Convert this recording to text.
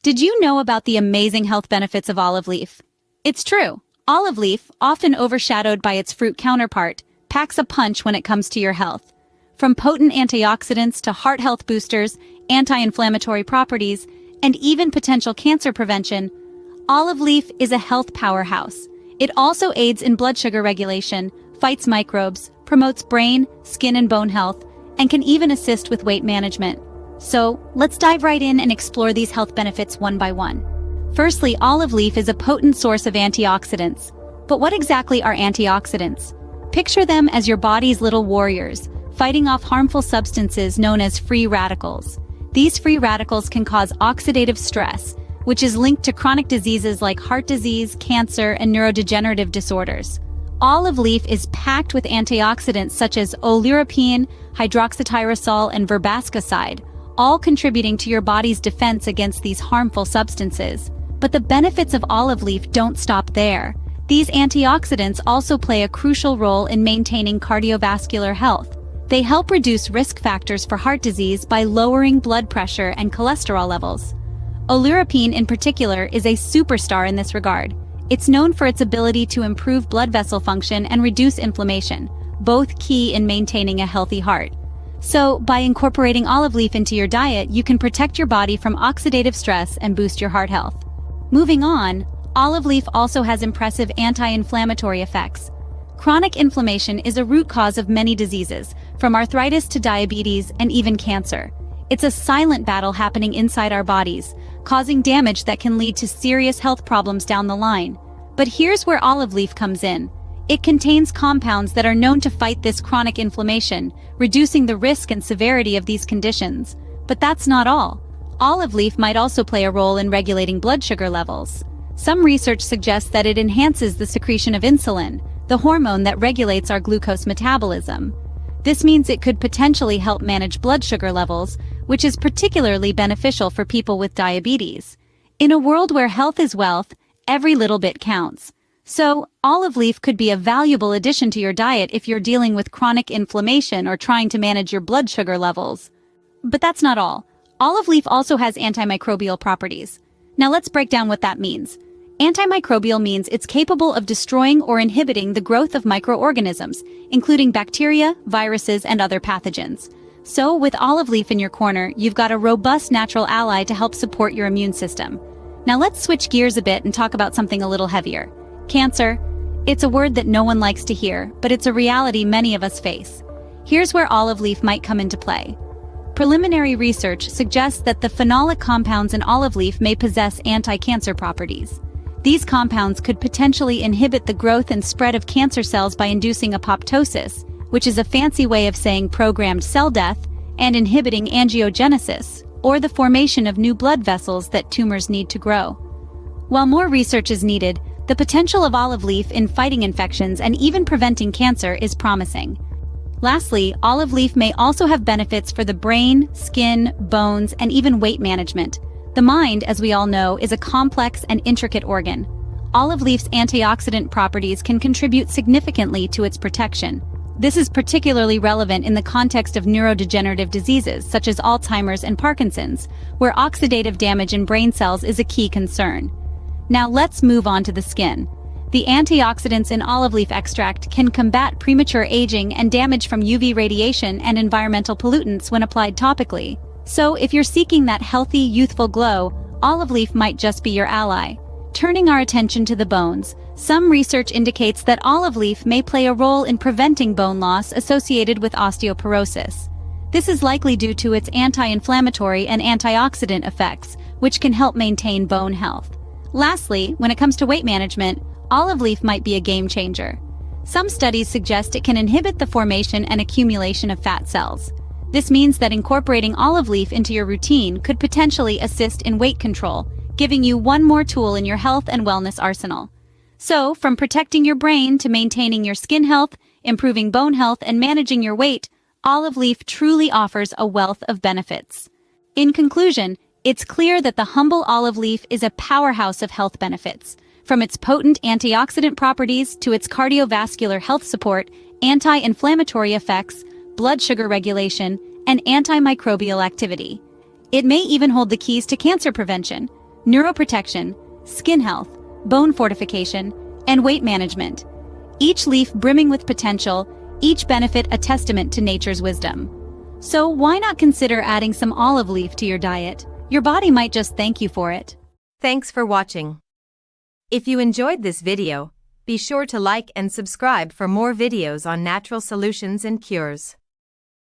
Did you know about the amazing health benefits of olive leaf? It's true. Olive leaf, often overshadowed by its fruit counterpart, packs a punch when it comes to your health. From potent antioxidants to heart health boosters, anti-inflammatory properties, and even potential cancer prevention, olive leaf is a health powerhouse. It also aids in blood sugar regulation, fights microbes, promotes brain, skin, and bone health, and can even assist with weight management. So, let's dive right in and explore these health benefits one by one. Firstly, olive leaf is a potent source of antioxidants. But what exactly are antioxidants? Picture them as your body's little warriors, fighting off harmful substances known as free radicals. These free radicals can cause oxidative stress, which is linked to chronic diseases like heart disease, cancer, and neurodegenerative disorders. Olive leaf is packed with antioxidants such as oleuropein, hydroxytyrosol, and verbascoside, all contributing to your body's defense against these harmful substances. But the benefits of olive leaf don't stop there. These antioxidants also play a crucial role in maintaining cardiovascular health. They help reduce risk factors for heart disease by lowering blood pressure and cholesterol levels. Oleuropein in particular is a superstar in this regard. It's known for its ability to improve blood vessel function and reduce inflammation, both key in maintaining a healthy heart. So, by incorporating olive leaf into your diet, you can protect your body from oxidative stress and boost your heart health. Moving on, olive leaf also has impressive anti-inflammatory effects. Chronic inflammation is a root cause of many diseases, from arthritis to diabetes and even cancer. It's a silent battle happening inside our bodies, causing damage that can lead to serious health problems down the line. But here's where olive leaf comes in. It contains compounds that are known to fight this chronic inflammation, reducing the risk and severity of these conditions. But that's not all. Olive leaf might also play a role in regulating blood sugar levels. Some research suggests that it enhances the secretion of insulin, the hormone that regulates our glucose metabolism. This means it could potentially help manage blood sugar levels, which is particularly beneficial for people with diabetes. In a world where health is wealth, every little bit counts. So, olive leaf could be a valuable addition to your diet if you're dealing with chronic inflammation or trying to manage your blood sugar levels. But that's not all. Olive leaf also has antimicrobial properties. Now let's break down what that means. Antimicrobial means it's capable of destroying or inhibiting the growth of microorganisms, including bacteria, viruses, and other pathogens. So, with olive leaf in your corner, you've got a robust natural ally to help support your immune system. Now let's switch gears a bit and talk about something a little heavier. Cancer. It's a word that no one likes to hear, but it's a reality many of us face. Here's where olive leaf might come into play. Preliminary research suggests that the phenolic compounds in olive leaf may possess anti-cancer properties. These compounds could potentially inhibit the growth and spread of cancer cells by inducing apoptosis, which is a fancy way of saying programmed cell death, and inhibiting angiogenesis, or the formation of new blood vessels that tumors need to grow. While more research is needed, the potential of olive leaf in fighting infections and even preventing cancer is promising. Lastly, olive leaf may also have benefits for the brain, skin, bones, and even weight management. The mind, as we all know, is a complex and intricate organ. Olive leaf's antioxidant properties can contribute significantly to its protection. This is particularly relevant in the context of neurodegenerative diseases such as Alzheimer's and Parkinson's, where oxidative damage in brain cells is a key concern. Now let's move on to the skin. The antioxidants in olive leaf extract can combat premature aging and damage from UV radiation and environmental pollutants when applied topically. So if you're seeking that healthy, youthful glow, olive leaf might just be your ally. Turning our attention to the bones, some research indicates that olive leaf may play a role in preventing bone loss associated with osteoporosis. This is likely due to its anti-inflammatory and antioxidant effects, which can help maintain bone health. Lastly, when it comes to weight management, olive leaf might be a game changer. Some studies suggest it can inhibit the formation and accumulation of fat cells. This means that incorporating olive leaf into your routine could potentially assist in weight control, giving you one more tool in your health and wellness arsenal. So, from protecting your brain to maintaining your skin health, improving bone health, and managing your weight, olive leaf truly offers a wealth of benefits. In conclusion, it's clear that the humble olive leaf is a powerhouse of health benefits. From its potent antioxidant properties to its cardiovascular health support, anti-inflammatory effects, blood sugar regulation, and antimicrobial activity. It may even hold the keys to cancer prevention. neuroprotection, skin health, bone fortification, and weight management. Each leaf brimming with potential, each benefit a testament to nature's wisdom. So why not consider adding some olive leaf to your diet? Your body might just thank you for it. Thanks for watching. If you enjoyed this video, be sure to like and subscribe for more videos on natural solutions and cures.